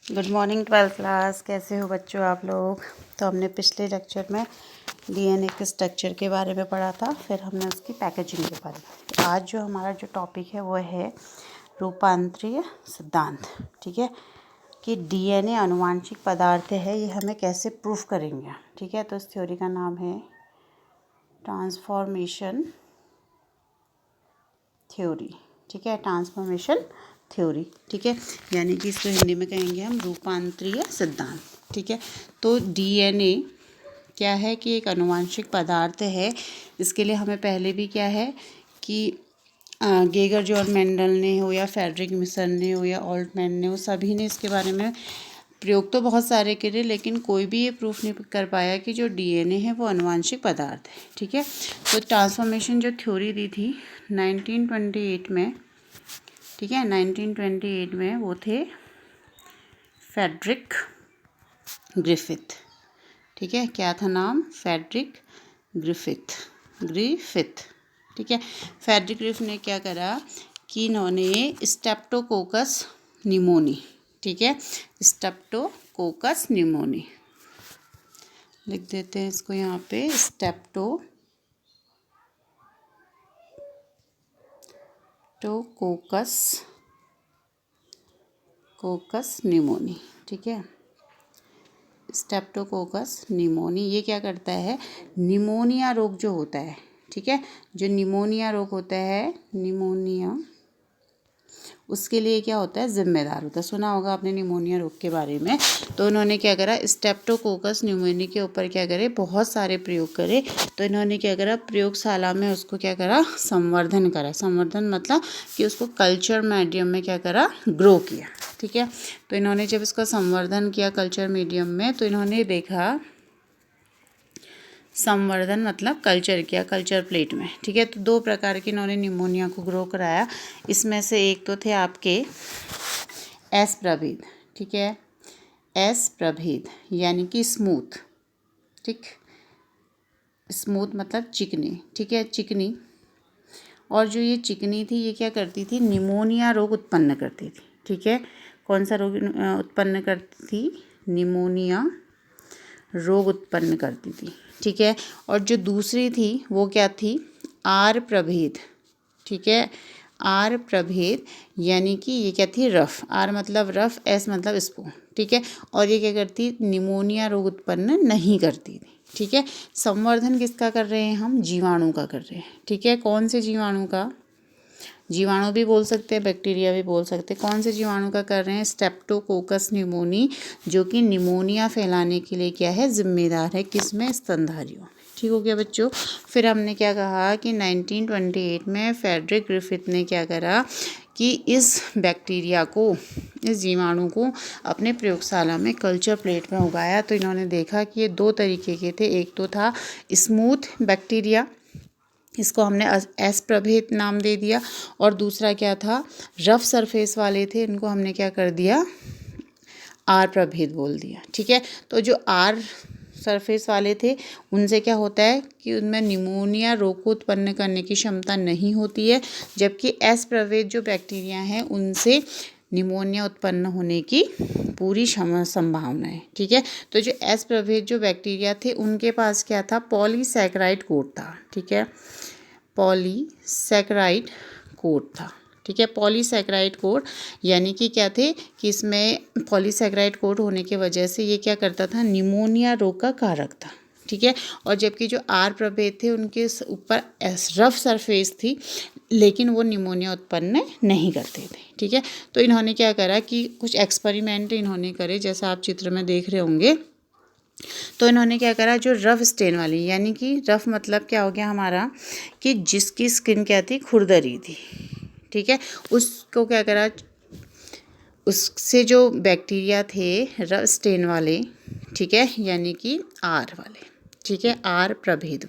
Good morning 12th class. कैसे हो बच्चों आप लोग। तो हमने पिछले लेक्चर में डीएनए के स्ट्रक्चर के बारे में पढ़ा था, फिर हमने उसकी पैकेजिंग के बारे में। तो आज जो हमारा जो टॉपिक है वो है रूपांतरीय सिद्धांत। ठीक है, कि डीएनए आनुवांशिक पदार्थ है, ये हमें कैसे प्रूफ करेंगे। ठीक है, तो इस थ्योरी का नाम है ट्रांसफॉर्मेशन थ्योरी। ठीक है, ट्रांसफॉर्मेशन थ्योरी। ठीक है, यानी कि इसको हिंदी में कहेंगे हम रूपांतरीय सिद्धांत। ठीक है, तो डीएनए क्या है कि एक आनुवांशिक पदार्थ है। इसके लिए हमें पहले भी क्या है कि गेगर जॉन मेंडल ने हो या फ्रेडरिक मिशन ने हो या ऑल्टमैन ने हो, सभी ने इसके बारे में प्रयोग तो बहुत सारे करे, लेकिन कोई भी ये प्रूफ नहीं कर पाया कि जो डीएनए है वो आनुवांशिक पदार्थ है। ठीक है, तो ट्रांसफॉर्मेशन जो थ्योरी दी थी 1928 में, ठीक है 1928 में, वो थे फ्रेडरिक ग्रिफिथ। ठीक है, क्या था नाम? Frederick Griffith. ठीक है, फ्रेडरिक ग्रिफिथ ने क्या करा कि इन्होंने स्ट्रेप्टोकोकस निमोनी, ठीक है, स्ट्रेप्टोकोकस निमोनी लिख देते हैं इसको यहाँ पे, कोकस निमोनी। ठीक है, स्ट्रेप्टोकोकस निमोनी ये क्या करता है, निमोनिया रोग जो होता है, ठीक है, जो निमोनिया रोग होता है, निमोनिया, उसके लिए क्या होता है, जिम्मेदार होता है। सुना होगा आपने निमोनिया रोग के बारे में। तो इन्होंने क्या करा, स्ट्रेप्टोकोकस निमोनी के ऊपर क्या करे, बहुत सारे प्रयोग करे। तो इन्होंने क्या करा, प्रयोगशाला में उसको क्या करा, संवर्धन करा। संवर्धन मतलब कि उसको कल्चर मीडियम में क्या करा, ग्रो किया। ठीक है, तो इन्होंने जब इसका संवर्धन किया कल्चर मीडियम में, तो इन्होंने देखा, संवर्धन मतलब कल्चर किया कल्चर प्लेट में। ठीक है, तो दो प्रकार के इन्होंने निमोनिया को ग्रो कराया। इसमें से एक तो थे आपके एस प्रभेद। ठीक है, एस प्रभेद यानी कि स्मूथ। ठीक, स्मूथ मतलब चिकनी। ठीक है, चिकनी। और जो ये चिकनी थी, ये क्या करती थी, निमोनिया रोग उत्पन्न करती थी। ठीक है, कौन सा रोग उत्पन्न करती थी, निमोनिया रोग उत्पन्न करती थी। ठीक है, और जो दूसरी थी वो क्या थी, आर प्रभेद। ठीक है, आर प्रभेद यानी कि ये क्या थी, रफ। आर मतलब रफ, एस मतलब स्पून। ठीक है, और ये क्या करती, निमोनिया रोग उत्पन्न नहीं करती थी। ठीक है, संवर्धन किसका कर रहे हैं हम, जीवाणु का कर रहे हैं। ठीक है, कौन से जीवाणु का, जीवाणु भी बोल सकते हैं, बैक्टीरिया भी बोल सकते हैं। कौन से जीवाणु का कर रहे हैं, स्ट्रेप्टोकोकस निमोनी, जो कि निमोनिया फैलाने के लिए क्या है, जिम्मेदार है, किसमें, स्तनधारियों में। ठीक हो गया बच्चों। फिर हमने क्या कहा कि 1928 में फ्रेडरिक ग्रिफिथ ने क्या करा कि इस बैक्टीरिया को, इस जीवाणु को अपने प्रयोगशाला में कल्चर प्लेट में उगाया। तो इन्होंने देखा कि ये दो तरीके के थे। एक तो था स्मूथ बैक्टीरिया, इसको हमने एस प्रभेद नाम दे दिया, और दूसरा क्या था, रफ सरफेस वाले थे, इनको हमने क्या कर दिया, आर प्रभेद बोल दिया। ठीक है, तो जो आर सरफेस वाले थे, उनसे क्या होता है कि उनमें निमोनिया रोग को उत्पन्न करने की क्षमता नहीं होती है, जबकि एस प्रभेद जो बैक्टीरिया हैं, उनसे निमोनिया उत्पन्न होने की पूरी संभावना है। ठीक है, तो जो एस प्रभेद जो बैक्टीरिया थे, उनके पास क्या था, पॉलीसैकेराइड कोट था। ठीक है, पॉलीसैकेराइड कोट था। ठीक है, पॉलीसैकेराइड कोट यानी कि क्या थे कि इसमें पॉलीसैकेराइड कोट होने की वजह से ये क्या करता था, निमोनिया रोग का कारक था। ठीक है, और जबकि जो आर प्रभेद थे, उनके ऊपर रफ सरफेस थी, लेकिन वो निमोनिया उत्पन्न नहीं करते थे। ठीक है, तो इन्होंने क्या करा कि कुछ एक्सपेरिमेंट इन्होंने करे, जैसा आप चित्र में देख रहे होंगे। तो इन्होंने क्या करा, जो रफ स्टेन वाली, यानी कि रफ मतलब क्या हो गया हमारा, कि जिसकी स्किन क्या थी, खुरदरी थी। ठीक है, उसको क्या करा, उससे जो बैक्टीरिया थे रफ स्टेन वाले, ठीक है, यानी कि आर वाले, ठीक है, आर प्रभेद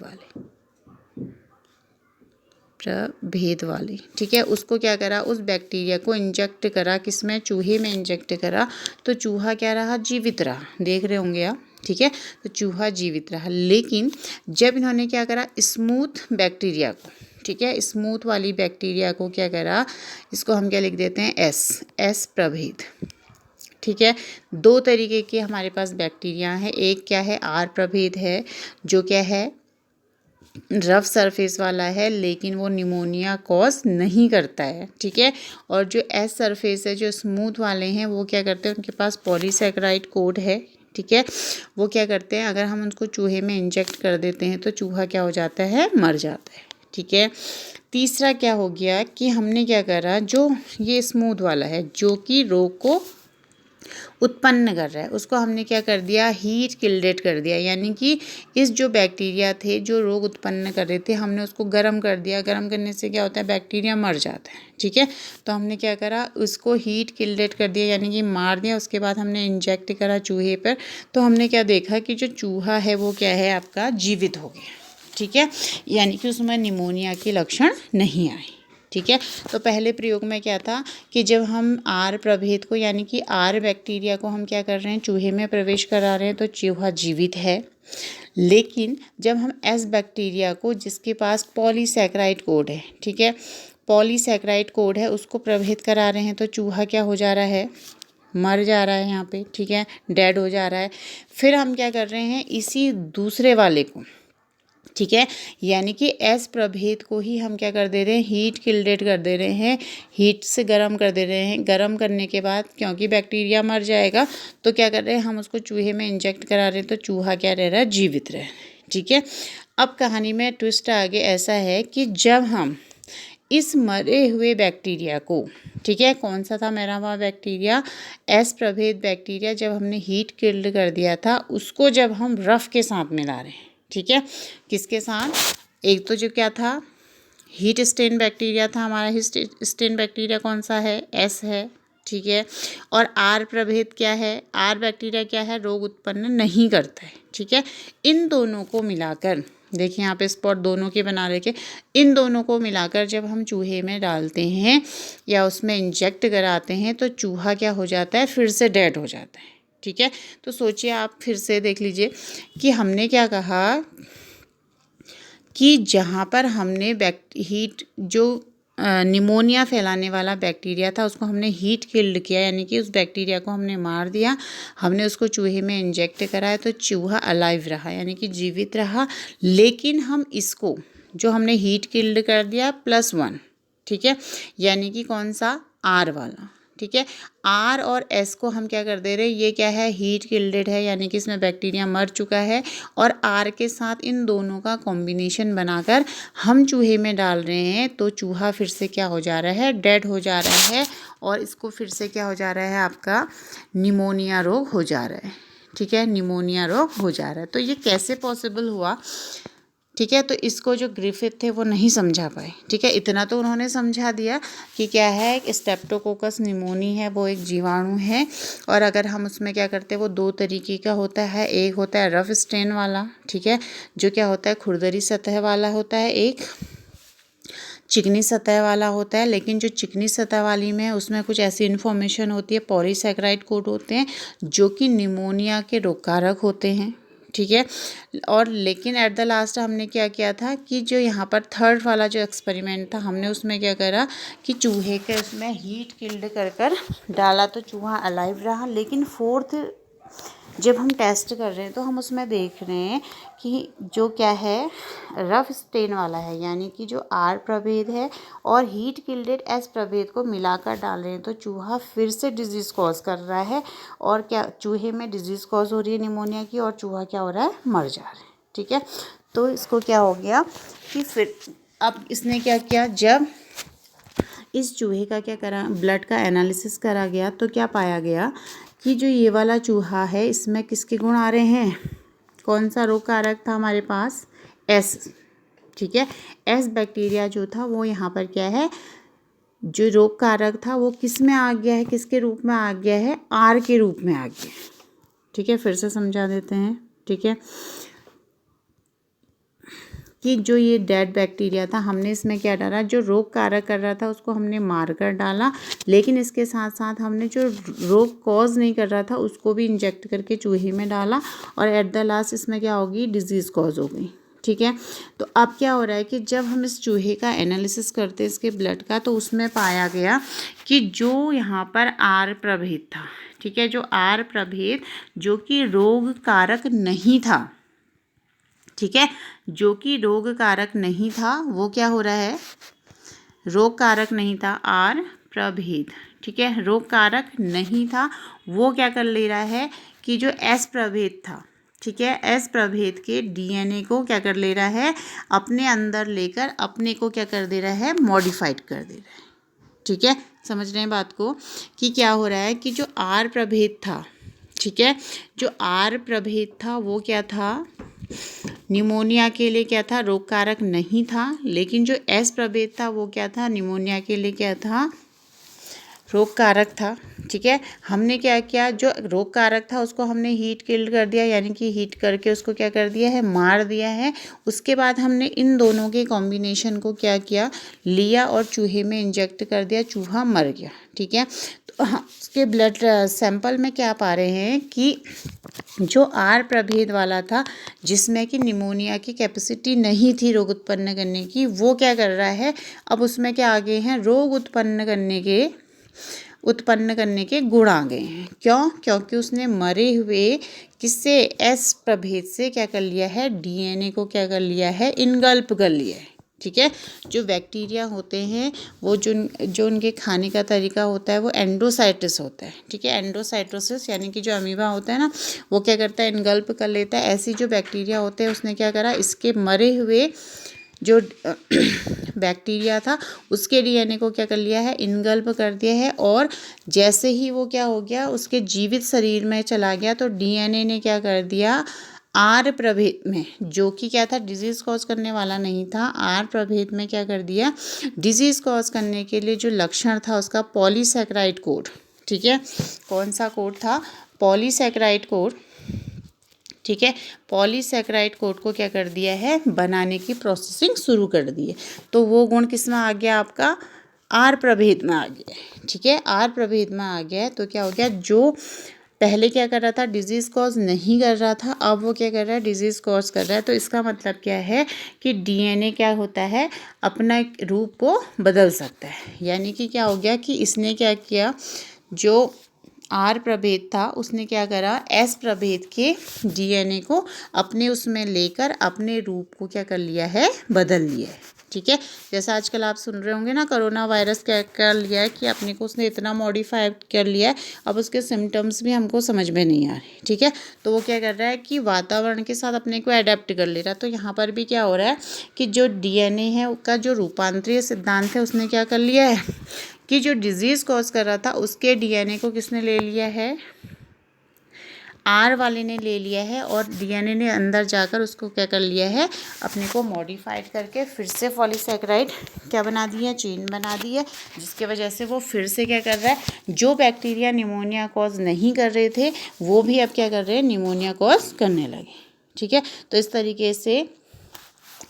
वाले, ठीक है, उसको क्या करा, उस बैक्टीरिया को इंजेक्ट करा, किसमें, चूहे में इंजेक्ट करा। तो चूहा क्या रहा, जीवित रहा, देख रहे होंगे आप। ठीक है, तो चूहा जीवित रहा, लेकिन जब इन्होंने क्या करा, स्मूथ बैक्टीरिया को, ठीक है, स्मूथ वाली बैक्टीरिया को क्या करा, इसको हम क्या लिख देते हैं, एस प्रभेद। ठीक है। दो तरीके के हमारे पास बैक्टीरिया हैं, एक क्या है आर प्रभेद है जो क्या है रफ सरफेस वाला है लेकिन वो निमोनिया कॉज नहीं करता है, ठीक है। और जो एस सरफेस है जो स्मूथ वाले हैं वो क्या करते हैं, उनके पास पॉलीसैकेराइड कोड है, ठीक है। वो क्या करते हैं, अगर हम उनको चूहे में इंजेक्ट कर देते हैं तो चूहा क्या हो जाता है, मर जाता है, ठीक है। तीसरा क्या हो गया कि हमने क्या करा, जो ये स्मूथ वाला है जो कि रोग को उत्पन्न कर रहा है उसको हमने क्या कर दिया, हीट किल्डेड कर दिया, यानी कि इस जो बैक्टीरिया थे जो रोग उत्पन्न कर रहे थे हमने उसको गर्म कर दिया। गर्म करने से क्या होता है, बैक्टीरिया मर जाता है, ठीक है। तो हमने क्या करा, उसको हीट किल्डेड कर दिया यानी कि मार दिया। उसके बाद हमने इंजेक्ट करा चूहे पर, तो हमने क्या देखा कि जो चूहा है वो क्या है आपका जीवित हो गया, ठीक है, यानी कि उसमें निमोनिया के लक्षण नहीं आए, ठीक है। तो पहले प्रयोग में क्या था कि जब हम आर प्रभेद को यानी कि आर बैक्टीरिया को हम क्या कर रहे हैं, चूहे में प्रवेश करा रहे हैं तो चूहा जीवित है। लेकिन जब हम एस बैक्टीरिया को जिसके पास पॉलीसैकेराइड कोड है, ठीक है, पॉलीसैकेराइड कोड है उसको प्रभेद करा रहे हैं तो चूहा क्या हो जा रहा है, मर जा रहा है यहाँ पे, ठीक है, डेड हो जा रहा है। फिर हम क्या कर रहे हैं, इसी दूसरे वाले को, ठीक है, यानी कि एस प्रभेद को ही हम क्या कर दे रहे हैं, हीट किल्डेड कर दे रहे हैं, हीट से गर्म कर दे रहे हैं। गर्म करने के बाद क्योंकि बैक्टीरिया मर जाएगा तो क्या कर रहे हैं, हम उसको चूहे में इंजेक्ट करा रहे हैं तो चूहा क्या रह रहा है, जीवित रहे, ठीक है। अब कहानी में ट्विस्ट आगे ऐसा है कि जब हम इस मरे हुए बैक्टीरिया को, ठीक है, कौन सा था मेरा हुआ बैक्टीरिया, एस प्रभेद बैक्टीरिया, जब हमने हीट किल्ड कर दिया था उसको जब हम रफ के साथ मिला रहे हैं, ठीक है, किसके साथ, एक तो जो क्या था हीट स्टेन बैक्टीरिया था हमारा, हीट स्टेन बैक्टीरिया कौन सा है, एस है, ठीक है। और आर प्रभेद क्या है, आर बैक्टीरिया क्या है, रोग उत्पन्न नहीं करता है, ठीक है। इन दोनों को मिलाकर देखिए यहाँ पे स्पॉट दोनों के बना रखे, इन दोनों को मिलाकर जब हम चूहे में डालते हैं या उसमें इंजेक्ट कराते हैं तो चूहा क्या हो जाता है, फिर से डेड हो जाता है, ठीक है। तो सोचिए आप फिर से देख लीजिए कि हमने क्या कहा कि जहाँ पर हमने हीट जो निमोनिया फैलाने वाला बैक्टीरिया था उसको हमने हीट किल्ड किया, यानी कि उस बैक्टीरिया को हमने मार दिया, हमने उसको चूहे में इंजेक्ट कराया तो चूहा अलाइव रहा यानी कि जीवित रहा। लेकिन हम इसको जो हमने हीट किल्ड कर दिया +1, ठीक है, यानी कि कौन सा, आर वाला, ठीक है। आर और एस को हम क्या कर दे रहे हैं, ये क्या है, हीट किल्डेड है यानी कि इसमें बैक्टीरिया मर चुका है, और आर के साथ इन दोनों का कॉम्बिनेशन बनाकर हम चूहे में डाल रहे हैं तो चूहा फिर से क्या हो जा रहा है, डेड हो जा रहा है, और इसको फिर से क्या हो जा रहा है, आपका निमोनिया रोग हो जा रहा है, ठीक है, निमोनिया रोग हो जा रहा है। तो ये कैसे पॉसिबल हुआ, ठीक है। तो इसको जो ग्रिफिथ थे वो नहीं समझा पाए, ठीक है, इतना तो उन्होंने समझा दिया कि क्या है, स्टेप्टोकोकस निमोनी है, वो एक जीवाणु है, और अगर हम उसमें क्या करते हैं, वो दो तरीके का होता है, एक होता है रफ स्टेन वाला, ठीक है, जो क्या होता है खुरदरी सतह वाला होता है, एक चिकनी सतह वाला होता है। लेकिन जो चिकनी सतह वाली में है उसमें कुछ ऐसी इन्फॉर्मेशन होती है, पॉलीसैकेराइड कोड होते हैं जो कि निमोनिया के रोगकारक होते हैं, ठीक है। और लेकिन एट द लास्ट हमने क्या किया था कि जो यहाँ पर थर्ड वाला जो एक्सपेरिमेंट था हमने उसमें क्या करा कि चूहे के उसमें हीट किल्ड कर डाला तो चूहा अलाइव रहा। लेकिन फोर्थ जब हम टेस्ट कर रहे हैं तो हम उसमें देख रहे हैं कि जो क्या है रफ स्टेन वाला है, यानी कि जो आर प्रभेद है और हीट किल्डेड एस प्रभेद को मिलाकर डाल रहे हैं तो चूहा फिर से डिजीज़ कॉज कर रहा है, और क्या चूहे में डिजीज़ कॉज हो रही है निमोनिया की, और चूहा क्या हो रहा है, मर जा रहा है, ठीक है। तो इसको क्या हो गया कि फिर अब इसने क्या किया, जब इस चूहे का क्या करा, ब्लड का एनालिसिस करा गया तो क्या पाया गया कि जो ये वाला चूहा है इसमें किसके गुण आ रहे हैं, कौन सा रोग कारक था हमारे पास, एस, ठीक है। एस बैक्टीरिया जो था वो यहाँ पर क्या है, जो रोग कारक था वो किस में आ गया है, किसके रूप में आ गया है, आर के रूप में आ गया, ठीक है। फिर से समझा देते हैं, ठीक है, कि जो ये डेड बैक्टीरिया था हमने इसमें क्या डाला, जो रोग कारक कर रहा था उसको हमने मार कर डाला, लेकिन इसके साथ साथ हमने जो रोग कॉज नहीं कर रहा था उसको भी इंजेक्ट करके चूहे में डाला, और एट द लास्ट इसमें क्या होगी, डिजीज़ कॉज हो गई, ठीक है। तो अब क्या हो रहा है कि जब हम इस चूहे का एनालिसिस करते हैं इसके ब्लड का, तो उसमें पाया गया कि जो यहाँ पर आर प्रभेद था, ठीक है, जो आर प्रभेद जो कि रोग कारक नहीं था, ठीक है, जो कि रोग कारक नहीं था, वो क्या हो रहा है, रोग कारक नहीं था, आर प्रभेद, ठीक है, रोग कारक नहीं था, वो क्या कर ले रहा है कि जो एस प्रभेद था, ठीक है, एस प्रभेद के डीएनए को क्या कर ले रहा है, अपने अंदर लेकर अपने को क्या कर दे रहा है, मॉडिफाइड कर दे रहा है, ठीक है। समझ रहे हैं बात को कि क्या हो रहा है कि जो आर प्रभेद था, ठीक है, जो आर प्रभेद था वो क्या था, निमोनिया के लिए क्या था, रोग कारक नहीं था, लेकिन जो एस प्रभेद था वो क्या था, निमोनिया के लिए क्या था, रोग कारक था, ठीक है। हमने क्या किया, जो रोग कारक था उसको हमने हीट किल्ड कर दिया, यानी कि हीट करके उसको क्या कर दिया है, मार दिया है। उसके बाद हमने इन दोनों के कॉम्बिनेशन को क्या किया, लिया और चूहे में इंजेक्ट कर दिया, चूहा मर गया, ठीक है। तो उसके ब्लड सैंपल में क्या पा रहे हैं कि जो आर प्रभेद वाला था, जिसमें कि निमोनिया की कैपेसिटी नहीं थी रोग उत्पन्न करने की, वो क्या कर रहा है, अब उसमें क्या आ गए हैं, रोग उत्पन्न करने के गुण आ गए हैं। क्यों? क्योंकि उसने मरे हुए किससे, एस प्रभेद से क्या कर लिया है, डीएनए को क्या कर लिया है, इनगल्प कर लिया है, ठीक है। जो बैक्टीरिया होते हैं वो जो उनके खाने का तरीका होता है वो एंडोसाइटिस होता है, ठीक है, एंडोसाइटोसिस, यानी कि जो अमीबा होता है ना, वो क्या करता है, इनगल्प कर लेता है। ऐसी जो बैक्टीरिया होते हैं उसने क्या करा, इसके मरे हुए जो बैक्टीरिया था उसके डीएनए को क्या कर लिया है, इनगल्प कर दिया है, और जैसे ही वो क्या हो गया, उसके जीवित शरीर में चला गया, तो डीएनए ने क्या कर दिया, आर प्रभेद में, जो कि क्या था, डिजीज़ कॉज करने वाला नहीं था, आर प्रभेद में क्या कर दिया, डिजीज़ कॉज करने के लिए जो लक्षण था उसका पॉलीसैकेराइड कोड, ठीक है, कौन सा कोड था, पॉलीसैकेराइड कोड, ठीक है, पॉलीसैकेराइड कोड को क्या कर दिया है, बनाने की प्रोसेसिंग शुरू कर दी है। तो वो गुण किस में आ गया, आपका आर प्रभेद में आ गया, ठीक है, आर प्रभेद में आ गया। तो क्या हो गया, जो पहले क्या कर रहा था, डिजीज़ कॉज नहीं कर रहा था, अब वो क्या कर रहा है, डिजीज़ कॉज कर रहा है। तो इसका मतलब क्या है कि डीएनए क्या होता है, अपना रूप को बदल सकता है। यानी कि क्या हो गया कि इसने क्या किया, जो आर प्रभेद था उसने क्या करा, एस प्रभेद के डीएनए को अपने उसमें लेकर अपने रूप को क्या कर लिया है, बदल लिया है, ठीक है। जैसा आजकल आप सुन रहे होंगे ना, कोरोना वायरस क्या कर लिया है कि अपने को उसने इतना मॉडिफाई कर लिया है, अब उसके सिम्टम्स भी हमको समझ में नहीं आ रहे, ठीक है। तो वो क्या कर रहा है कि वातावरण के साथ अपने को अडेप्ट कर ले रहा है। तो यहाँ पर भी क्या हो रहा है कि जो डीएनए है उसका जो रूपांतरीय सिद्धांत है उसने क्या कर लिया है कि जो डिजीज़ कॉज कर रहा था उसके डीएनए को किसने ले लिया है, आर वाले ने ले लिया है, और डीएनए ने अंदर जाकर उसको क्या कर लिया है, अपने को मॉडिफाइड करके फिर से पॉलीसैकेराइड क्या बना दी है, चेन बना दी है, जिसके वजह से वो फिर से क्या कर रहा है, जो बैक्टीरिया निमोनिया कॉज नहीं कर रहे थे वो भी अब क्या कर रहे हैं, निमोनिया कॉज करने लगे, ठीक है। तो इस तरीके से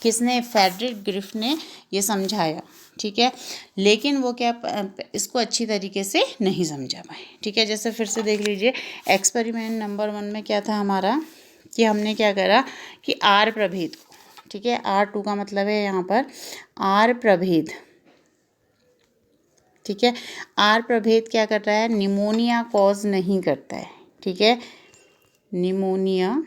किसने, फ्रेडरिक ग्रिफ ने ये समझाया, ठीक है, लेकिन वो क्या इसको अच्छी तरीके से नहीं समझा पाए, ठीक है। जैसे फिर से देख लीजिए, एक्सपेरिमेंट नंबर 1 में क्या था हमारा कि हमने क्या करा कि आर प्रभेद को, ठीक है, R2 का मतलब है यहाँ पर आर प्रभेद, ठीक है, आर प्रभेद क्या कर रहा है, निमोनिया कॉज नहीं करता है, ठीक है, निमोनिया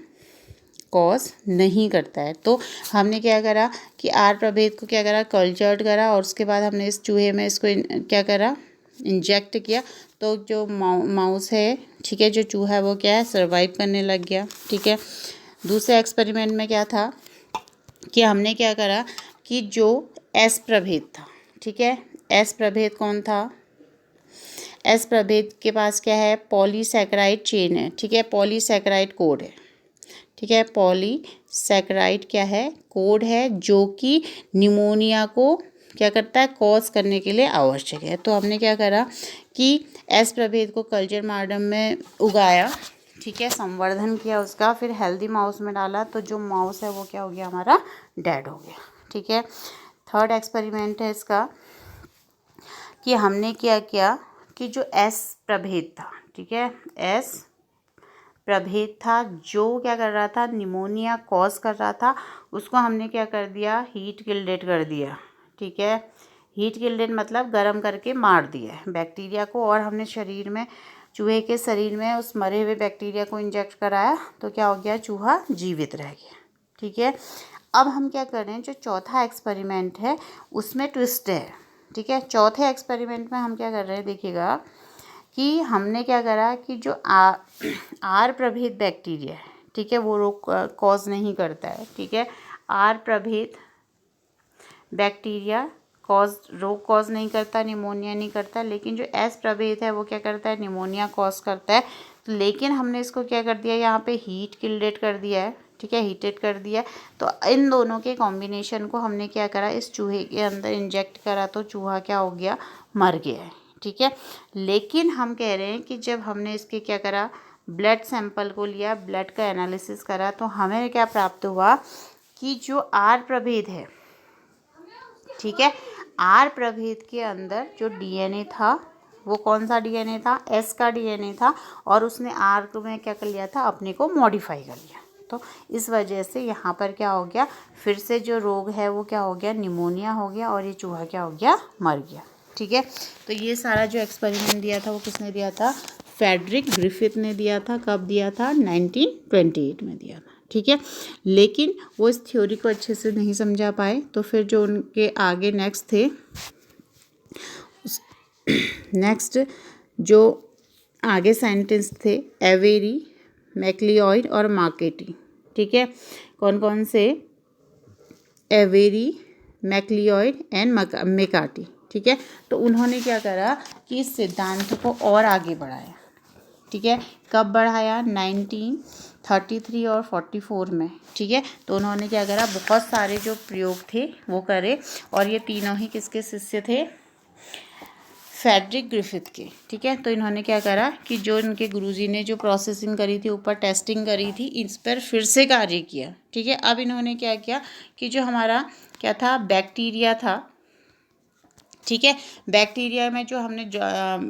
कॉज नहीं करता है। तो हमने क्या करा कि आर प्रभेद को क्या करा, कल्चर्ड करा, और उसके बाद हमने इस चूहे में इसको क्या करा, इंजेक्ट किया। तो जो माउस है, ठीक है, जो चूहा है वो क्या है, सर्वाइव करने लग गया, ठीक है। दूसरे एक्सपेरिमेंट में क्या था कि हमने क्या करा कि जो एस प्रभेद था, ठीक है, एस प्रभेद कौन था, एस प्रभेद के पास क्या है, पॉलीसैकेराइड चेन है, ठीक है, पॉलीसैकेराइड कोड है, ठीक है, पॉलीसैकेराइड क्या है, कोड है, जो कि निमोनिया को क्या करता है, कॉज करने के लिए आवश्यक है। तो हमने क्या करा कि एस प्रभेद को कल्चर मॉडल में उगाया, ठीक है, संवर्धन किया उसका, फिर हेल्दी माउस में डाला, तो जो माउस है वो क्या हो गया, हमारा डेड हो गया, ठीक है। थर्ड एक्सपेरिमेंट है इसका कि हमने क्या किया कि जो एस प्रभेद था, ठीक है, एस प्रभेद था जो क्या कर रहा था, निमोनिया कॉज कर रहा था, उसको हमने क्या कर दिया, हीट किल्डेड कर दिया। ठीक है, हीट किल्डेड मतलब गर्म करके मार दिया है बैक्टीरिया को, और हमने शरीर में, चूहे के शरीर में उस मरे हुए बैक्टीरिया को इंजेक्ट कराया, तो क्या हो गया, चूहा जीवित रह गया। ठीक है, अब हम क्या कर रहे हैं, जो चौथा एक्सपेरिमेंट है उसमें ट्विस्ट है। ठीक है, चौथे एक्सपेरिमेंट में हम क्या कर रहे हैं, देखिएगा कि हमने क्या करा कि जो आर प्रभेद बैक्टीरिया है, ठीक है, वो रोग कॉज नहीं करता है। ठीक है, आर प्रभेद बैक्टीरिया रोग कॉज नहीं करता, निमोनिया नहीं करता, लेकिन जो एस प्रभेद है वो क्या करता है, निमोनिया कॉज करता है। तो लेकिन हमने इसको क्या कर दिया, यहाँ पे हीट किल्डेड कर दिया है। ठीक है, हीटेड कर दिया। तो इन दोनों के कॉम्बिनेशन को हमने क्या करा, इस चूहे के अंदर इंजेक्ट करा, तो चूहा क्या हो गया, मर गया है। ठीक है, लेकिन हम कह रहे हैं कि जब हमने इसके क्या करा, ब्लड सैंपल को लिया, ब्लड का एनालिसिस करा, तो हमें क्या प्राप्त हुआ कि जो आर प्रभेद है, ठीक है, आर प्रभेद के अंदर जो डीएनए था वो कौन सा डीएनए था, एस का डीएनए था, और उसने आर में क्या कर लिया था, अपने को मॉडिफाई कर लिया। तो इस वजह से यहाँ पर क्या हो गया, फिर से जो रोग है वो क्या हो गया, निमोनिया हो गया, और ये चूहा क्या हो गया, मर गया। ठीक है, तो ये सारा जो एक्सपेरिमेंट दिया था वो किसने दिया था, फ्रेडरिक ग्रिफिथ ने दिया था। कब दिया था, 1928 में दिया था। ठीक है, लेकिन वो इस थ्योरी को अच्छे से नहीं समझा पाए, तो फिर जो उनके आगे नेक्स्ट थे, नेक्स्ट जो आगे साइंटिस्ट थे, एवेरी, मैक्लिओइड और मार्केटी। ठीक है, कौन कौन से, एवेरी, मैक्लिओइड एंड मेकार्टी। ठीक है, तो उन्होंने क्या करा कि इस सिद्धांत को और आगे बढ़ाया। ठीक है, कब बढ़ाया, 1933 और 44 में। ठीक है, तो उन्होंने क्या करा, बहुत सारे जो प्रयोग थे वो करे, और ये तीनों ही किसके शिष्य थे, फ्रेडरिक ग्रिफिथ के। ठीक है, तो इन्होंने क्या करा कि जो इनके गुरुजी ने जो प्रोसेसिंग करी थी, ऊपर टेस्टिंग करी थी, इस पर फिर से कार्य किया। ठीक है, अब इन्होंने क्या किया कि जो हमारा क्या था, बैक्टीरिया था, ठीक है, बैक्टीरिया में जो हमने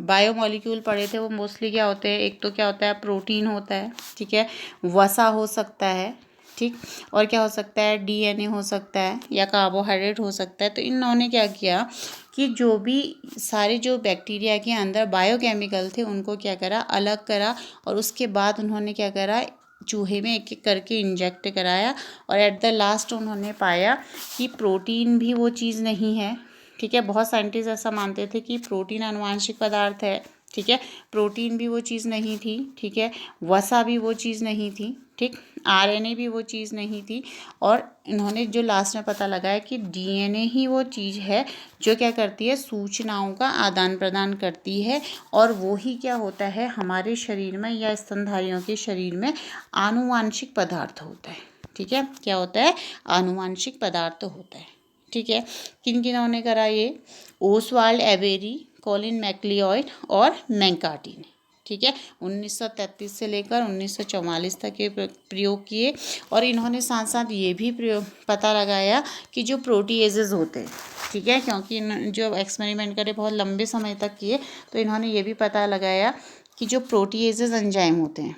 बायोमोलिक्यूल पढ़े थे वो मोस्टली क्या होते हैं, एक तो क्या होता है, प्रोटीन होता है। ठीक है, वसा हो सकता है, ठीक, और क्या हो सकता है, डीएनए हो सकता है, या कार्बोहाइड्रेट हो सकता है। तो इन्होंने क्या किया कि जो भी सारे जो बैक्टीरिया के अंदर बायोकेमिकल थे उनको क्या करा, अलग करा, और उसके बाद उन्होंने क्या करा, चूहे में एक एक करके इंजेक्ट कराया, और एट द लास्ट उन्होंने पाया कि प्रोटीन भी वो चीज़ नहीं है। ठीक है, बहुत साइंटिस्ट ऐसा मानते थे कि प्रोटीन आनुवांशिक पदार्थ है। ठीक है, प्रोटीन भी वो चीज़ नहीं थी। ठीक है, वसा भी वो चीज़ नहीं थी। ठीक, आरएनए भी वो चीज़ नहीं थी, और इन्होंने जो लास्ट में पता लगाया कि डीएनए ही वो चीज़ है जो क्या करती है, सूचनाओं का आदान प्रदान करती है, और वो ही क्या होता है, हमारे शरीर में या स्तनधारियों के शरीर में आनुवांशिक पदार्थ होता है। ठीक है, क्या होता है, आनुवांशिक पदार्थ होता है। ठीक है, किन किन्होंने करा ये, ओसवाल्ड एवेरी, कॉलिन मैक्लिओइड और मैकार्टी ने। ठीक है, 1933 से लेकर 1944 तक ये प्रयोग किए, और इन्होंने साथ साथ ये भी प्रयोग पता लगाया कि जो प्रोटीएजेज होते हैं, ठीक है, क्योंकि जो एक्सपेरिमेंट करे बहुत लंबे समय तक किए, तो इन्होंने ये भी पता लगाया कि जो प्रोटीएजेज एंजाइम होते हैं,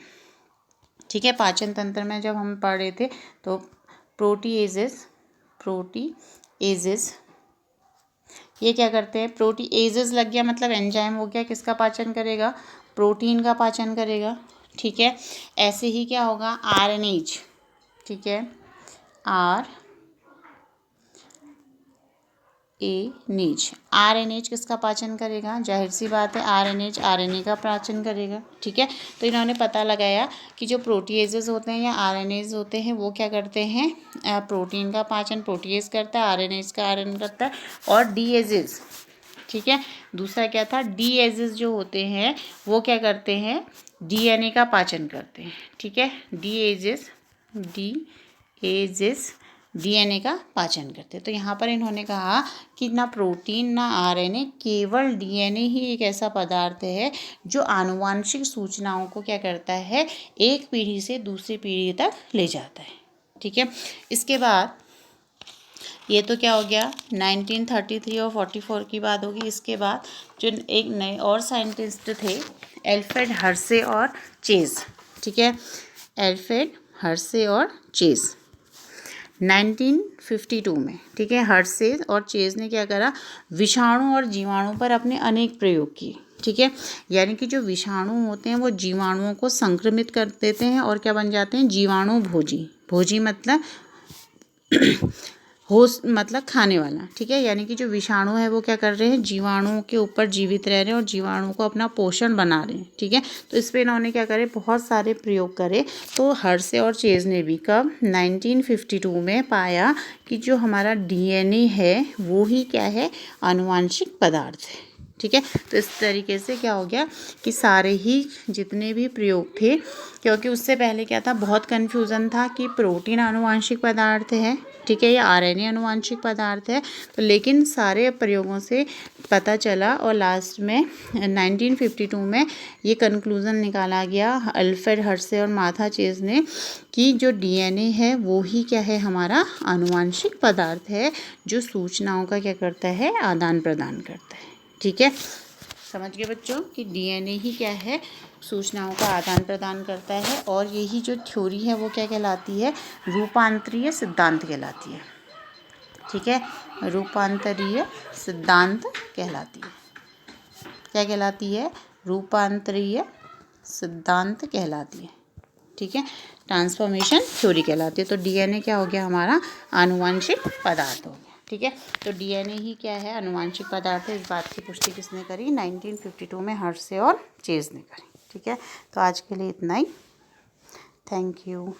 ठीक है, पाचन तंत्र में जब हम पढ़ रहे थे, तो प्रोटीएजेज ये क्या करते हैं, प्रोटीएजेस लग गया मतलब एंजाइम हो गया, किसका पाचन करेगा, प्रोटीन का पाचन करेगा। ठीक है, ऐसे ही क्या होगा, आरएनएज। ठीक है, आरएनएज किसका पाचन करेगा, जाहिर सी बात है, आरएनएज आरएनए का पाचन करेगा। ठीक है, तो इन्होंने पता लगाया कि जो प्रोटीएजेस होते हैं या आरएनएज होते हैं वो क्या करते हैं, प्रोटीन का पाचन प्रोटीएज करता है, आरएनएज का आरएनए करता है, और डीएजेस, ठीक है, दूसरा क्या था, डीएजेस जो होते हैं वो क्या करते हैं, डीएनए का पाचन करते हैं। ठीक है, डीएजेस डीएनए का पाचन करते हैं। तो यहाँ पर इन्होंने कहा कि ना प्रोटीन ना आरएनए, केवल डीएनए ही एक ऐसा पदार्थ है जो आनुवांशिक सूचनाओं को क्या करता है, एक पीढ़ी से दूसरी पीढ़ी तक ले जाता है। ठीक है, इसके बाद ये तो क्या हो गया, 1933 और 44 की बात होगी। इसके बाद जो एक नए और साइंटिस्ट थे, एल्फ्रेड हर्शे और चेज। ठीक है। एल्फ्रेड हर्शे और चेज़ 1952 में, ठीक है, हर्शे और चेज़ ने क्या करा, विषाणु और जीवाणु पर अपने अनेक प्रयोग किए, ठीक है। यानी कि जो विषाणु होते हैं वो जीवाणुओं को संक्रमित कर देते हैं और क्या बन जाते हैं, जीवाणु भोजी। भोजी मतलब होस्ट मतलब खाने वाला, ठीक है। यानी कि जो विषाणु है वो क्या कर रहे हैं, जीवाणुओं के ऊपर जीवित रह रहे हैं और जीवाणु को अपना पोषण बना रहे हैं, ठीक है। तो इस पे इन्होंने क्या करे, बहुत सारे प्रयोग करे। तो हर्शे और चेज़ ने भी कब 1952 में पाया कि जो हमारा डीएनए है वो ही क्या है, आनुवांशिक पदार्थ है, ठीक है। तो इस तरीके से क्या हो गया कि सारे ही जितने भी प्रयोग थे, क्योंकि उससे पहले क्या था, बहुत कन्फ्यूज़न था कि प्रोटीन आनुवांशिक पदार्थ है, ठीक है, या आरएनए आनुवांशिक पदार्थ है। तो लेकिन सारे प्रयोगों से पता चला और लास्ट में 1952 में ये कंक्लूज़न निकाला गया अल्फ्रेड हर्शे और मार्था चेज़ ने कि जो डीएनए है वो ही क्या है, हमारा आनुवांशिक पदार्थ है जो सूचनाओं का क्या करता है, आदान प्रदान करता है, ठीक है। समझ गए बच्चों कि डीएनए ही क्या है, सूचनाओं का आदान प्रदान करता है। और यही जो थ्योरी है वो क्या कहलाती है, रूपांतरीय सिद्धांत कहलाती है, ठीक है। रूपांतरीय सिद्धांत कहलाती है, क्या कहलाती है, रूपांतरीय सिद्धांत कहलाती है, ठीक है। ट्रांसफॉर्मेशन थ्योरी कहलाती है। तो डीएनए क्या हो गया, हमारा आनुवांशिक पदार्थ हो गया, ठीक है। तो डीएनए ही क्या है, आनुवांशिक पदार्थ है। इस बात की पुष्टि किसने करी, 1952 में हर्शे और चेज़ ने करी, ठीक है। तो आज के लिए इतना ही। Thank you.